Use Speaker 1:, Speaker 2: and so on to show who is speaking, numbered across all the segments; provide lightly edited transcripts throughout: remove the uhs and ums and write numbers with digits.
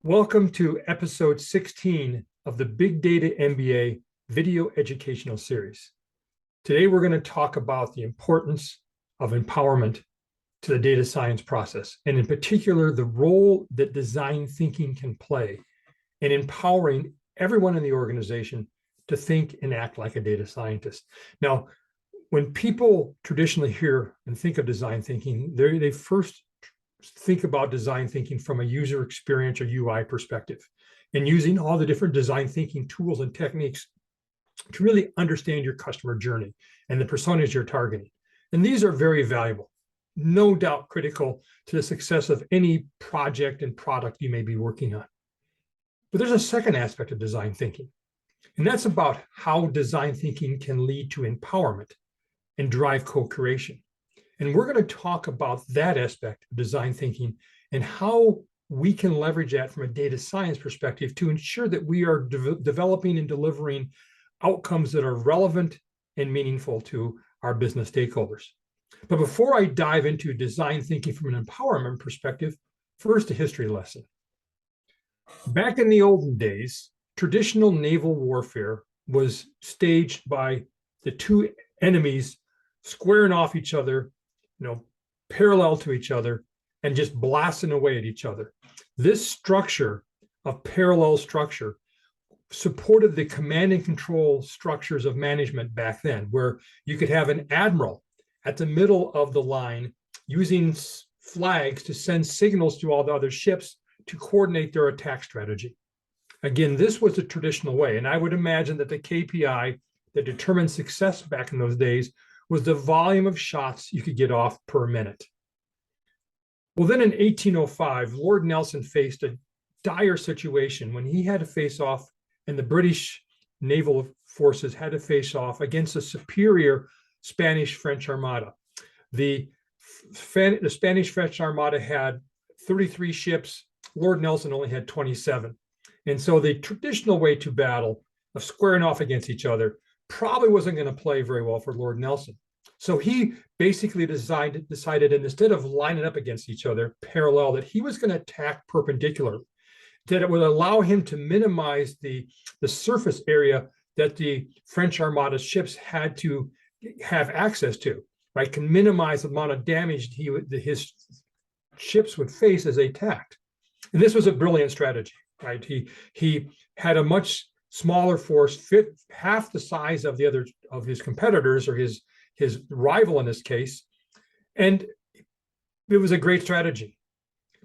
Speaker 1: Welcome to episode 16 of the Big Data MBA video educational series. Today, we're going to talk about the importance of empowerment to the data science process, and in particular, the role that design thinking can play in empowering everyone in the organization to think and act like a data scientist. Now, when people traditionally hear and think of design thinking, they first think about design thinking from a user experience or UI perspective, and using all the different design thinking tools and techniques to really understand your customer journey and the personas you're targeting. And these are very valuable, no doubt critical to the success of any project and product you may be working on. But there's a second aspect of design thinking, and that's about how design thinking can lead to empowerment and drive co-creation. And we're going to talk about that aspect of design thinking and how we can leverage that from a data science perspective to ensure that we are developing and delivering outcomes that are relevant and meaningful to our business stakeholders. But before I dive into design thinking from an empowerment perspective, first a history lesson. Back in the olden days, traditional naval warfare was staged by the two enemies squaring off each other, parallel to each other, and just blasting away at each other. This structure of parallel structure supported the command and control structures of management back then, where you could have an admiral at the middle of the line using flags to send signals to all the other ships to coordinate their attack strategy. Again, this was the traditional way, and I would imagine that the KPI that determined success back in those days was the volume of shots you could get off per minute. Well, then in 1805, Lord Nelson faced a dire situation when he had to face off, and the British naval forces had to face off against a superior Spanish-French Armada. The Spanish-French Armada had 33 ships. Lord Nelson only had 27. And so the traditional way to battle of squaring off against each other probably wasn't going to play very well for Lord Nelson. So he basically decided, and instead of lining up against each other parallel, that he was going to attack perpendicularly, that it would allow him to minimize the surface area that the French Armada ships had to have access to, right? Can minimize the amount of damage his ships would face as they attacked. And this was a brilliant strategy, right? He had a much smaller force, fit half the size of the other of his competitors, or his rival in this case, and it was a great strategy.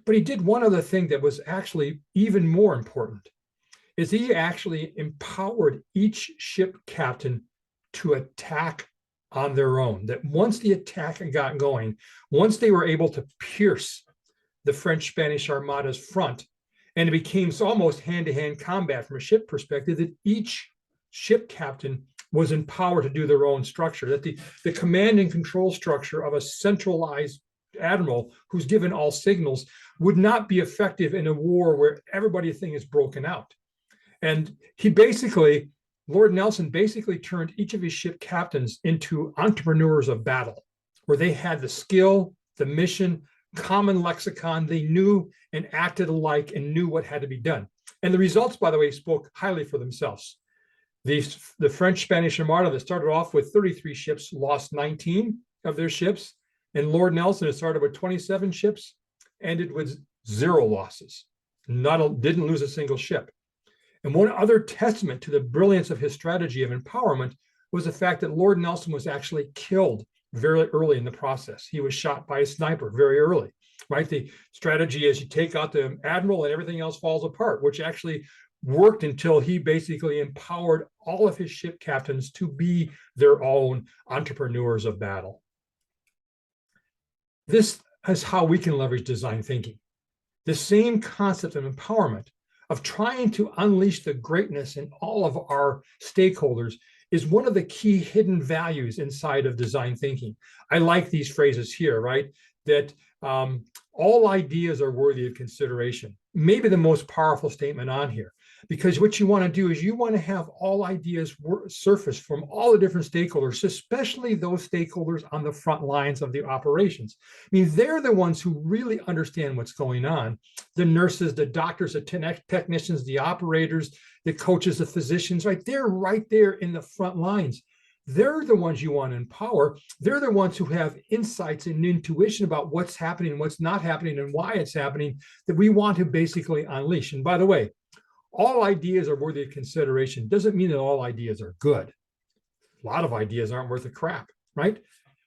Speaker 1: But he did one other thing that was actually even more important, is he actually empowered each ship captain to attack on their own. That once the attack got going, once they were able to pierce the French-Spanish Armada's front, and it became almost hand-to-hand combat from a ship perspective, that each ship captain was empowered to do their own structure, that the command and control structure of a centralized admiral who's given all signals would not be effective in a war where everything is broken out. And Lord Nelson basically turned each of his ship captains into entrepreneurs of battle, where they had the skill, the mission, common lexicon, they knew and acted alike and knew what had to be done. And the results, by the way, spoke highly for themselves. The French-Spanish Armada that started off with 33 ships lost 19 of their ships, and Lord Nelson had started with 27 ships, ended with 0 losses, didn't lose a single ship. And one other testament to the brilliance of his strategy of empowerment was the fact that Lord Nelson was actually killed very early in the process. He was shot by a sniper very early, right? The strategy is you take out the admiral and everything else falls apart, which actually worked until he basically empowered all of his ship captains to be their own entrepreneurs of battle. This is how we can leverage design thinking. The same concept of empowerment, of trying to unleash the greatness in all of our stakeholders, is one of the key hidden values inside of design thinking. I like these phrases here, right? That all ideas are worthy of consideration. Maybe the most powerful statement on here, because what you want to do is you want to have all ideas surface from all the different stakeholders, especially those stakeholders on the front lines of the operations. I mean, they're the ones who really understand what's going on. The nurses, the doctors, the technicians, the operators, the coaches, the physicians, right? They're right there in the front lines. They're the ones you want to empower. They're the ones who have insights and intuition about what's happening, what's not happening, and why it's happening that we want to basically unleash. And by the way, all ideas are worthy of consideration. Doesn't mean that all ideas are good. A lot of ideas aren't worth a crap, right?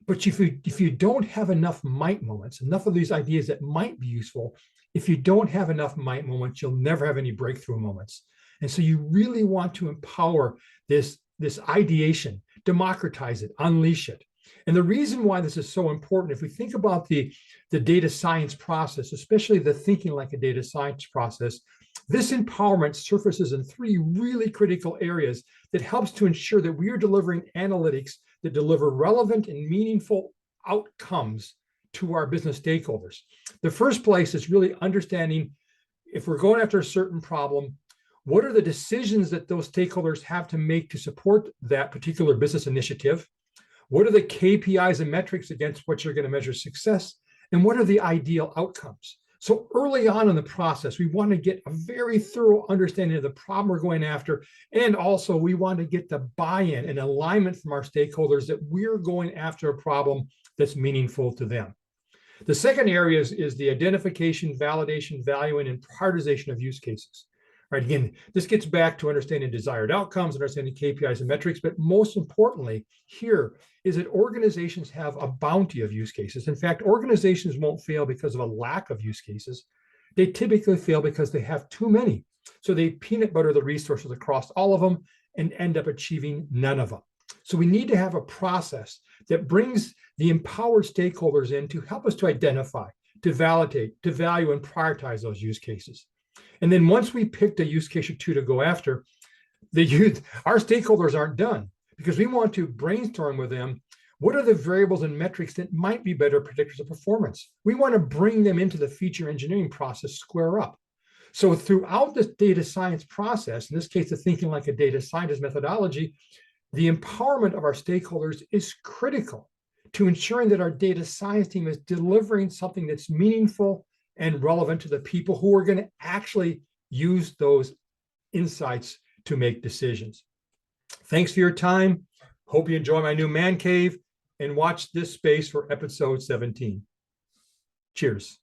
Speaker 1: But if you don't have enough might moments, enough of these ideas that might be useful, if you don't have enough might moments, you'll never have any breakthrough moments. And so you really want to empower this ideation, democratize it, unleash it. And the reason why this is so important, if we think about the data science process, especially the thinking like a data science process, this empowerment surfaces in three really critical areas that helps to ensure that we are delivering analytics that deliver relevant and meaningful outcomes to our business stakeholders. The first place is really understanding if we're going after a certain problem, what are the decisions that those stakeholders have to make to support that particular business initiative? What are the KPIs and metrics against which you're going to measure success? And what are the ideal outcomes? So early on in the process, we want to get a very thorough understanding of the problem we're going after. And also we want to get the buy-in and alignment from our stakeholders that we're going after a problem that's meaningful to them. The second area is the identification, validation, valuing, and prioritization of use cases. Right, again, this gets back to understanding desired outcomes, understanding KPIs and metrics, but most importantly here is that organizations have a bounty of use cases. In fact, organizations won't fail because of a lack of use cases. They typically fail because they have too many. So they peanut butter the resources across all of them and end up achieving none of them. So we need to have a process that brings the empowered stakeholders in to help us to identify, to validate, to value, and prioritize those use cases. And then once we picked a use case or two to go after, our stakeholders aren't done because we want to brainstorm with them. What are the variables and metrics that might be better predictors of performance? We want to bring them into the feature engineering process square up. So throughout this data science process, in this case, the thinking like a data scientist methodology, the empowerment of our stakeholders is critical to ensuring that our data science team is delivering something that's meaningful and relevant to the people who are going to actually use those insights to make decisions. Thanks for your time. Hope you enjoy my new man cave and watch this space for episode 17. Cheers.